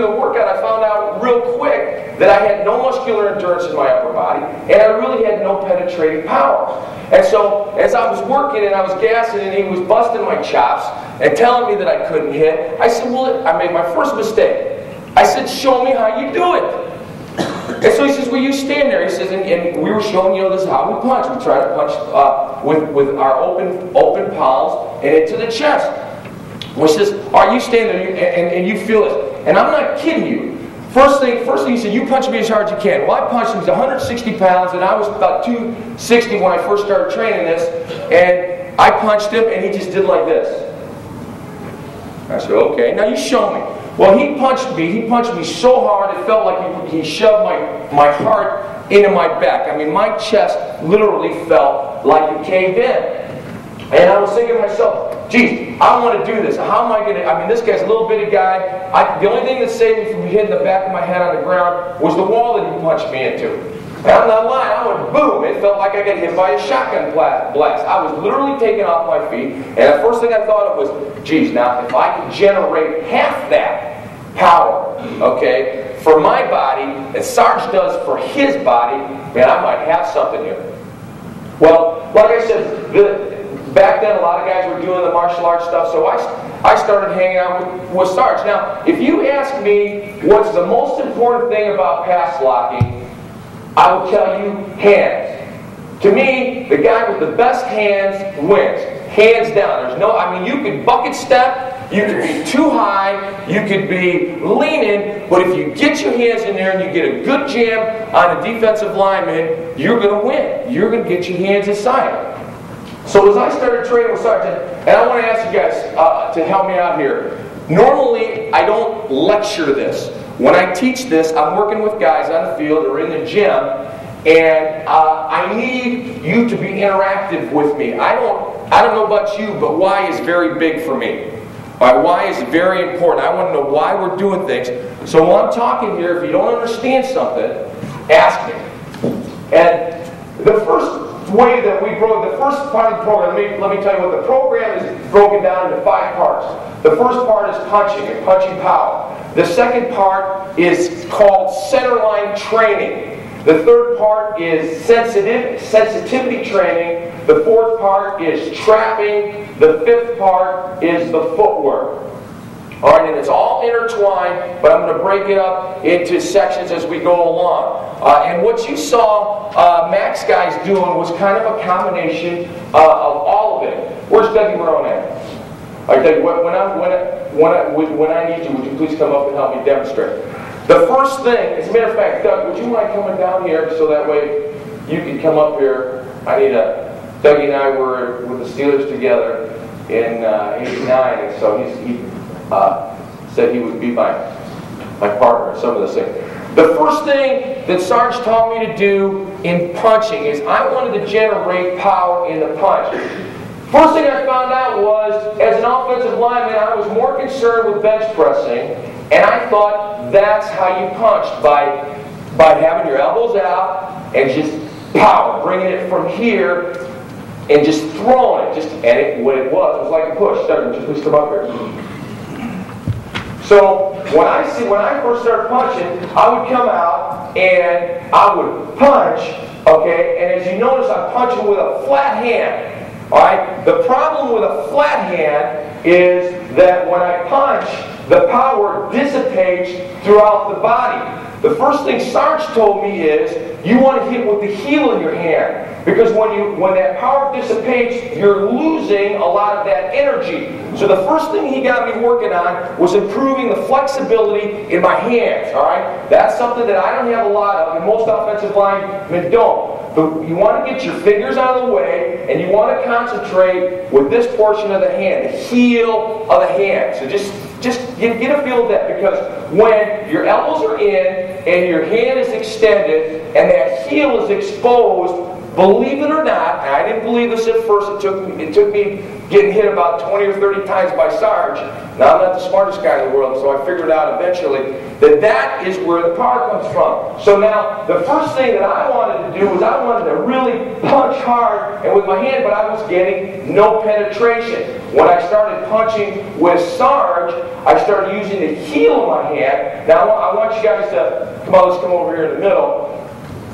through the workout, I found out real quick that I had no muscular endurance in my upper body, and I really had no penetrating power. And so, as I was working and I was gassing and he was busting my chops and telling me that I couldn't hit, I said, well, I made my first mistake. I said, show me how you do it. And so he says, well, you stand there. He says, and we were showing, this is how we punch. We try to punch with our open palms and into the chest. Well, he says, are you standing there and you feel it? And I'm not kidding you. First thing he said, you punch me as hard as you can. Well, I punched him. He's 160 pounds, and I was about 260 when I first started training this. And I punched him, and he just did like this. I said, okay, now you show me. Well, he punched me so hard it felt like he shoved my heart into my back. I mean, my chest literally felt like it caved in. And I was thinking to myself, geez, I want to do this. How am I going to, I mean, this guy's a little bitty guy. The only thing that saved me from hitting the back of my head on the ground was the wall that he punched me into. And I'm not lying, I went boom. It felt like I got hit by a shotgun blast. I was literally taken off my feet, and the first thing I thought of was, geez, now if I could generate half that power, okay, for my body that Sarge does for his body, man, I might have something here. Well, like I said, back then a lot of guys were doing the martial arts stuff, so I started hanging out with Sarge. Now, if you ask me what's the most important thing about pass locking, I will tell you hands. To me, the guy with the best hands wins. Hands down. There's no, I mean, you could bucket step, you could be too high, you could be leaning, but if you get your hands in there and you get a good jam on a defensive lineman, you're going to win. You're going to get your hands inside. So as I started training with Sarge, and I want to ask you guys to help me out here. Normally, I don't lecture this. When I teach this, I'm working with guys on the field or in the gym, and I need you to be interactive with me. I don't know about you, but why is very big for me. All right, why is very important. I want to know why we're doing things. So while I'm talking here, if you don't understand something, ask me. And the first way that we broke, the first part of the program, let me tell you what the program is broken down into 5 parts. The first part is punching and punching power. The second part is called centerline training. The third part is sensitivity training. The fourth part is trapping. The fifth part is the footwork. All right, and it's all intertwined, but I'm going to break it up into sections as we go along. And what you saw Max guys doing was kind of a combination of all of it. Where's Dougie Marone at? All right, Dougie, when I need you, would you please come up and help me demonstrate? The first thing, as a matter of fact, Doug, would you mind coming down here so that way you can come up here? I need Dougie and I were with the Steelers together in '89, and so he said he would be my partner in some of this things. The first thing that Sarge taught me to do in punching is I wanted to generate power in the punch. First thing I found out was, as an offensive lineman, I was more concerned with bench pressing, and I thought that's how you punched, by having your elbows out and just power, bringing it from here and just throwing it. What it was like a push. Doug, would you please come up here? So when I first started punching, I would come out and I would punch, okay, and as you notice, I'm punching with a flat hand. Alright? The problem with a flat hand is that when I punch, the power dissipates throughout the body. The first thing Sarge told me is, you want to hit with the heel of your hand. Because when that power dissipates, you're losing a lot of that energy. So the first thing he got me working on was improving the flexibility in my hands. Alright? That's something that I don't have a lot of, and most offensive linemen don't. But you want to get your fingers out of the way, and you want to concentrate with this portion of the hand, the heel of the hand. So just get a feel of that, because when your elbows are in and your hand is extended and that heel is exposed, believe it or not, and I didn't believe this at first, it took me getting hit about 20 or 30 times by Sarge. Now, I'm not the smartest guy in the world, so I figured out eventually that that is where the power comes from. So now, the first thing that I wanted to do was I wanted to really punch hard and with my hand, but I was getting no penetration. When I started punching with Sarge, I started using the heel of my hand. Now, I want you guys to, come on, let's come over here in the middle.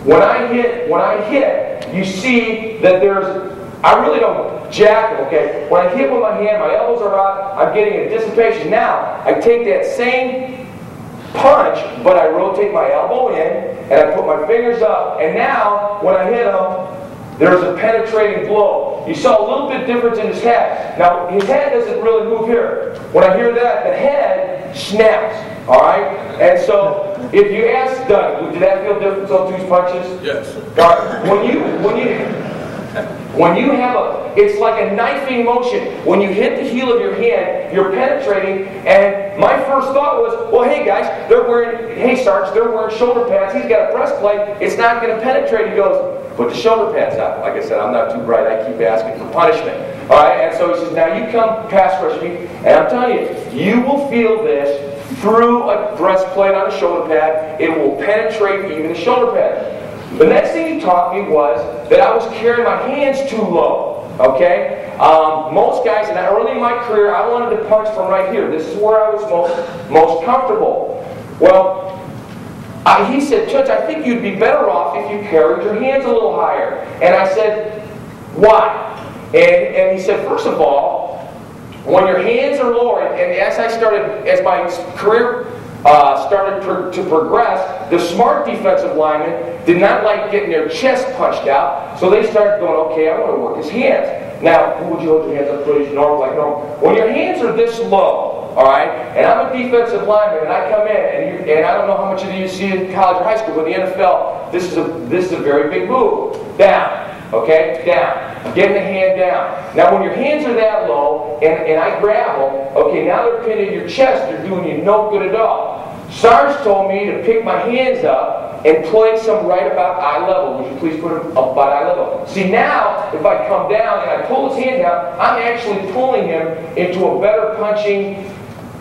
When I hit, you see that there's, I really don't jack it, okay? When I hit with my hand, my elbows are out, I'm getting a dissipation. Now, I take that same punch, but I rotate my elbow in, and I put my fingers up, and now, when I hit him, there's a penetrating blow. You saw a little bit difference in his head. Now, his head doesn't really move here. When I hear that, the head snaps, all right? And so, if you ask Doug, did that feel different on two punches? Yes. All right. When you have it's like a knifing motion. When you hit the heel of your hand, you're penetrating, and my first thought was, well, hey guys, hey Sarge, they're wearing shoulder pads, he's got a breastplate, it's not going to penetrate. He goes, put the shoulder pads on. Like I said, I'm not too bright, I keep asking for punishment. Alright, and so he says, now you come pass rush me, and I'm telling you, you will feel this through a breastplate on a shoulder pad. It will penetrate even the shoulder pad. The next thing he taught me was that I was carrying my hands too low, okay? Most guys, and early in my career, I wanted to punch from right here. This is where I was most comfortable. Well, he said, Tunch, I think you'd be better off if you carried your hands a little higher. And I said, why? And he said, first of all, when your hands are lower, and as my career started to progress, the smart defensive linemen did not like getting their chest punched out, so they started going, okay, I want to work his hands. Now, who would you hold your hands up, please? Normal, like normal. When your hands are this low, all right, and I'm a defensive lineman, and I come in, and I don't know how much of you see in college or high school, but in the NFL, this is a very big move. Down. Okay, down. Getting the hand down. Now when your hands are that low, and I grab them, okay, now they're pinned in your chest, they're doing you no good at all. Sarge told me to pick my hands up and place them right about eye level. Would you please put them up about eye level? See now, if I come down and I pull his hand down, I'm actually pulling him into a better punching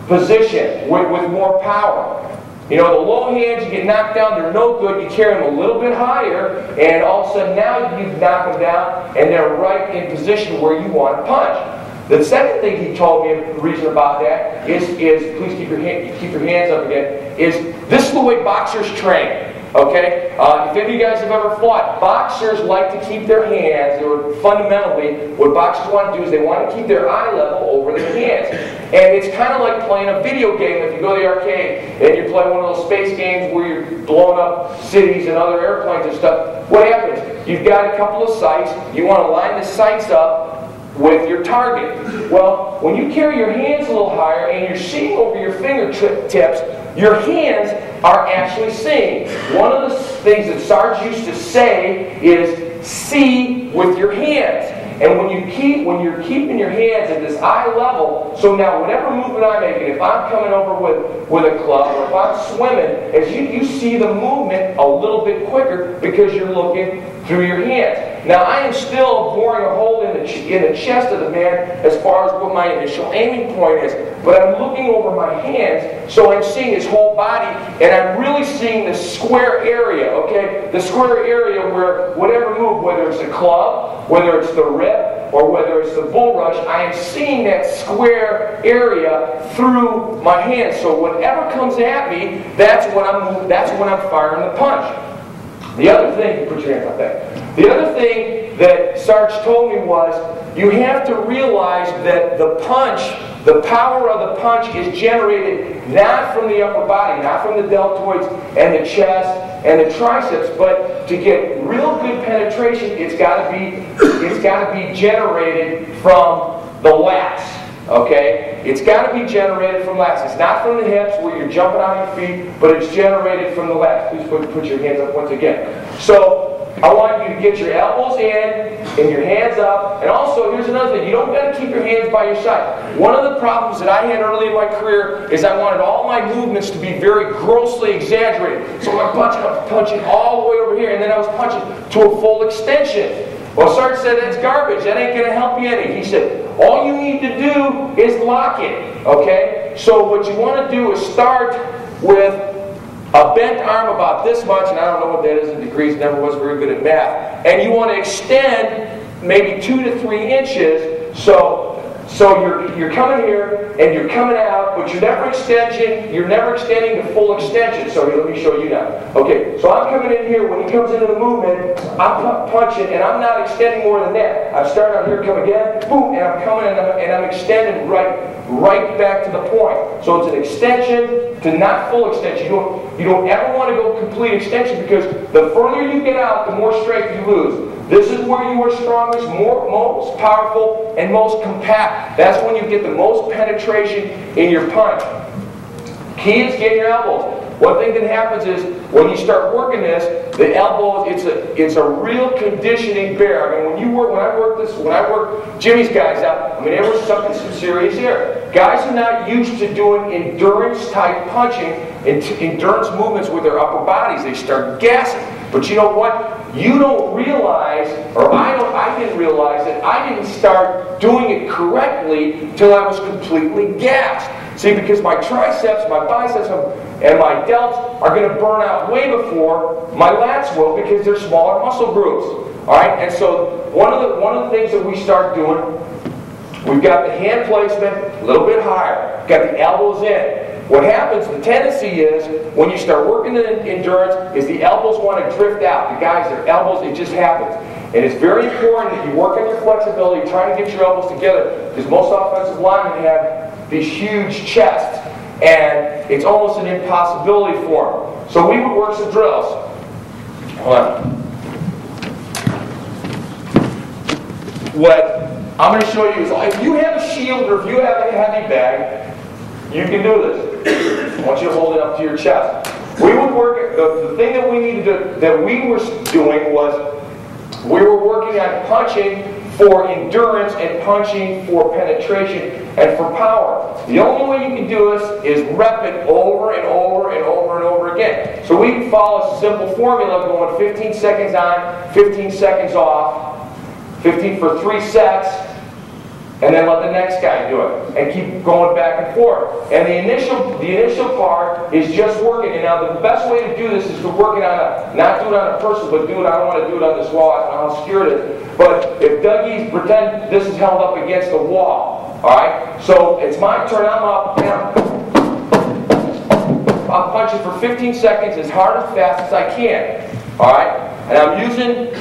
position with more power. You know, the low hands, you get knocked down, they're no good. You carry them a little bit higher, and all of a sudden now you knock them down, and they're right in position where you want to punch. The second thing he told me, the reason about that, is please keep your hands up again, is this is the way boxers train. Okay? If any of you guys have ever fought, boxers like to keep their hands, fundamentally, what boxers want to do is they want to keep their eye level over their hands. And it's kind of like playing a video game. If you go to the arcade and you play one of those space games where you're blowing up cities and other airplanes and stuff, what happens? You've got a couple of sights, you want to line the sights up with your target. Well, when you carry your hands a little higher and you're seeing over your fingertips, your hands are actually seeing. One of the things that Sarge used to say is, see with your hands. And when you're keeping your hands at this eye level, so now whatever movement I'm making, if I'm coming over with a club, or if I'm swimming, as you see the movement a little bit quicker because you're looking through your hands. Now I am still boring a hole in the chest of the man as far as what my initial aiming point is, but I'm looking over my hands, so I'm seeing his whole body, and I'm really seeing the square area, okay? The square area where whatever move, whether it's the club, whether it's the rip, or whether it's the bull rush, I am seeing that square area through my hands. So whatever comes at me, that's when I'm firing the punch. The other thing, put your hands up there. The other thing that Sarge told me was, you have to realize that the punch, the power of the punch is generated not from the upper body, not from the deltoids and the chest and the triceps, but to get real good penetration, it's got to be generated from the lats. Okay? It's got to be generated from lats. It's not from the hips where you're jumping on your feet, but it's generated from the lats. Please put your hands up once again. So, I want you to get your elbows in and your hands up. And also, here's another thing. You don't got to keep your hands by your side. One of the problems that I had early in my career is I wanted all my movements to be very grossly exaggerated. So I'm punching all the way over here, and then I was punching to a full extension. Well, Sarge said, that's garbage. That ain't going to help you any. He said, All you need to do is lock it, okay? So what you want to do is start with a bent arm about this much, and I don't know what that is in degrees, never was very good at math. And you want to extend maybe 2 to 3 inches, so you're coming here and you're coming out, but you're never extending to full extension. So let me show you now. Okay, so I'm coming in here. When he comes into the movement, I'm punching, and I'm not extending more than that. I'm starting out here, come again, boom, and I'm coming and I'm extending right back to the point. So it's an extension to not full extension. You don't ever want to go complete extension, because the further you get out, the more strength you lose. This is where you are strongest, most powerful, and most compact. That's when you get the most penetration in your punch. Key is getting your elbows. One thing that happens is when you start working this, the elbows, it's a real conditioning bear. I mean, when I work Jimmy's guys out, I mean, they were sucking some serious air. Guys are not used to doing endurance type punching, endurance movements with their upper bodies. They start gassing. But you know what? You don't realize, or I didn't realize that I didn't start doing it correctly till I was completely gassed. See, because my triceps, my biceps, and my delts are going to burn out way before my lats will, because they're smaller muscle groups. All right, and so one of the things that we start doing, we've got the hand placement a little bit higher, got the elbows in. What happens, the tendency is, when you start working in endurance, is the elbows want to drift out. The guys, their elbows, it just happens. And it's very important that you work on your flexibility, trying to get your elbows together, because most offensive linemen have these huge chests, and it's almost an impossibility for them. So we would work some drills. Hold on. What I'm going to show you is, if you have a shield or if you have a heavy bag, you can do this. I want you to hold it up to your chest. We would work, the thing that we needed to, that we were doing was, we were working on punching for endurance and punching for penetration and for power. The only way you can do this is rep it over and over and over and over again. So we can follow a simple formula going 15 seconds on, 15 seconds off, 15 for 3 sets, and then let the next guy do it, and keep going back and forth. And the initial part is just working. And now the best way to do this is to work it on not do it on a person, but do it. I don't want to do it on this wall. I don't know how secure it is. But if Dougie's, pretend this is held up against the wall. All right. So it's my turn. I'm up. I'm punching for 15 seconds as hard as fast as I can. All right. And I'm using.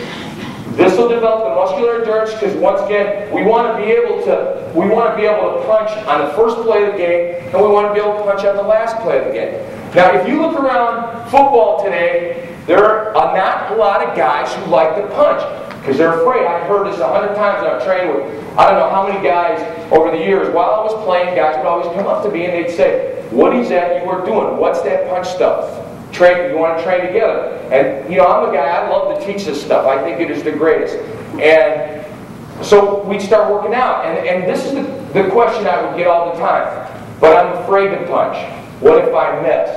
This will develop the muscular endurance, because once again, we want to be able to punch on the first play of the game, and we want to be able to punch on the last play of the game. Now, if you look around football today, there are not a lot of guys who like to punch, because they're afraid. I've heard this 100 times, and I've trained with I don't know how many guys over the years. While I was playing, guys would always come up to me and they'd say, "What is that you were doing? What's that punch stuff? You want to train together." And I'm a guy, I love to teach this stuff. I think it is the greatest. And so we'd start working out. And this is the question I would get all the time. But I'm afraid to punch. What if I miss?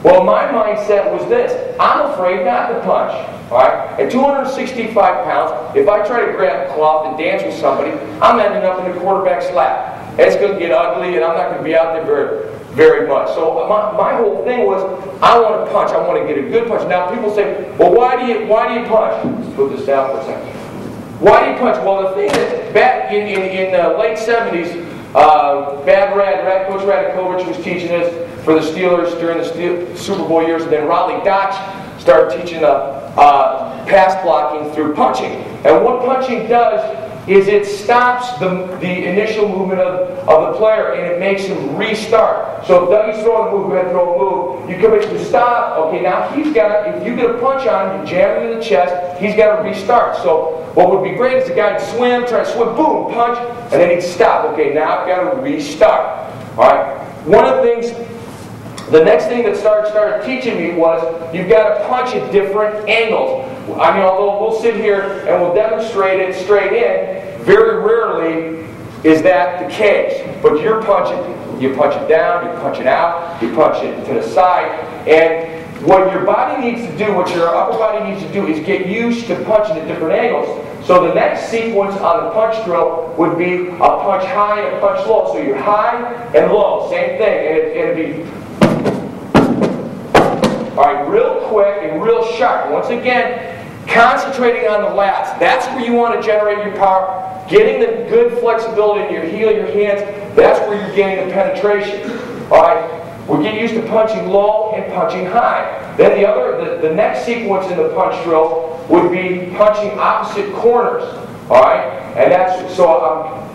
Well, my mindset was this. I'm afraid not to punch. All right? At 265 pounds, if I try to grab a cloth and dance with somebody, I'm ending up in the quarterback's lap. It's going to get ugly, and I'm not going to be out there very much. So my whole thing was, I want to punch. I want to get a good punch. Now people say, well, why do you punch? Let's put this down for a second. Why do you punch? Well, the thing is, back in the late 70s, Coach Radakovich was teaching this for the Steelers during the Super Bowl years, and then Wylie started teaching the pass blocking through punching. And what punching does is it stops the initial movement of the player, and it makes him restart. So if Dougie's throwing a move, go ahead and throw a move. You come in to stop. Okay, now if you get a punch on him, you jam it in the chest, he's got to restart. So what would be great is the guy would swim, try to swim, boom, punch, and then he'd stop. Okay, now I've got to restart. All right. One of the things, the next thing that started teaching me was you've got to punch at different angles. I mean, although we'll sit here and we'll demonstrate it straight in, very rarely is that the case. But you punch it down, you punch it out, you punch it to the side, and what your body needs to do, what your upper body needs to do, is get used to punching at different angles. So the next sequence on the punch drill would be a punch high and a punch low. So you're high and low, same thing, and it'd be, all right, real quick and real sharp. Once again, concentrating on the lats. That's where you want to generate your power. Getting the good flexibility in your heel, your hands, that's where you're getting the penetration. All right? We get used to punching low and punching high. Then the next sequence in the punch drill would be punching opposite corners. All right? And that's, so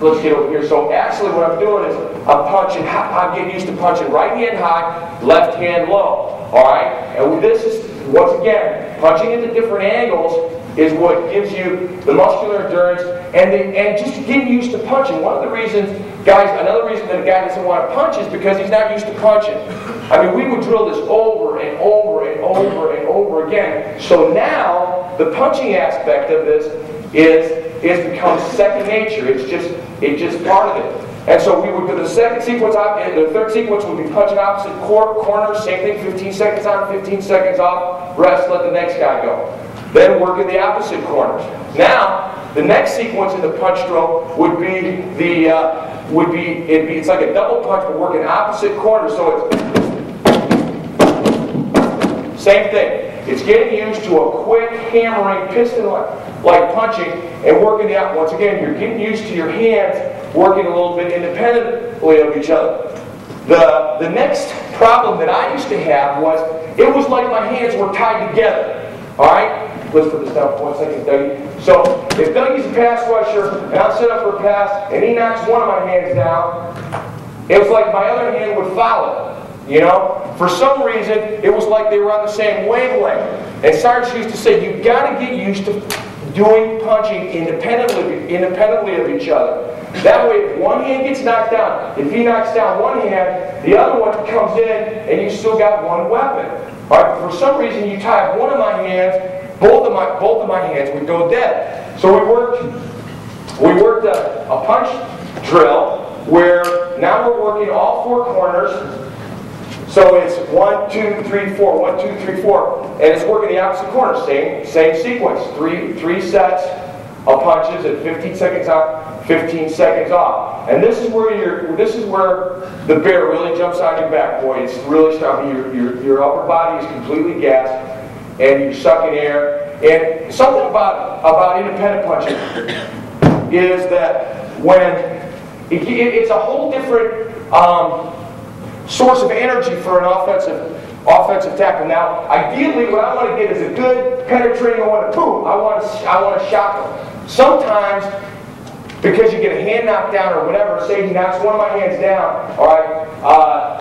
let's get over here. So actually what I'm doing is I'm getting used to punching right hand high, left hand low. All right? And this is, once again, punching into different angles is what gives you the muscular endurance and just getting used to punching. One of the reasons, guys, another reason that a guy doesn't want to punch is because he's not used to punching. I mean, we would drill this over and over and over and over again. So now, the punching aspect of this is becomes second nature. It's just part of it. And so we would do the second sequence, the third sequence would be punching opposite corners, same thing, 15 seconds on, 15 seconds off, rest, let the next guy go. Then work in the opposite corners. Now, the next sequence in the punch drill would be it's like a double punch, but working opposite corners. So it's same thing. It's getting used to a quick hammering piston-like punching and working the out. Once again, you're getting used to your hands working a little bit independently of each other. The next problem that I used to have was it was like my hands were tied together. All right? Let's put this down for 1 second, Dougie. So if Dougie's a pass rusher and I'm set up for a pass and he knocks one of my hands down, it was like my other hand would follow. You know, for some reason, it was like they were on the same wavelength. And Sarge used to say, you've got to get used to doing punching independently of each other. That way, if one hand gets knocked down, if he knocks down one hand, the other one comes in, and you still got one weapon. All right, but for some reason, you tie up one of my hands, both of my hands would go dead. So we worked a punch drill where now we're working all four corners. So it's 1, 2, 3, 4, 1, 2, 3, 4, and it's working the opposite corner. Same sequence. Three sets of punches at 15 seconds on, 15 seconds off. And this is where the bear really jumps on your back, boy. It's really stopping. Your upper body is completely gassed, and you're sucking air. And something about independent punching is that when it's a whole different source of energy for an offensive tackle. Now, ideally, what I want to get is a good penetrating. I want to shock him. Sometimes, because you get a hand knocked down or whatever, say he knocks one of my hands down. All right.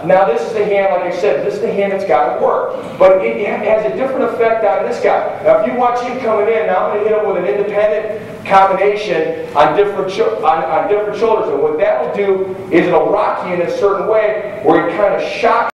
Now this is the hand, like I said, this is the hand that's got to work. But it has a different effect on this guy. Now, if you watch him coming in, now I'm going to hit him with an independent combination on different shoulders. And what that'll do is it'll rock you in a certain way where you kind of shock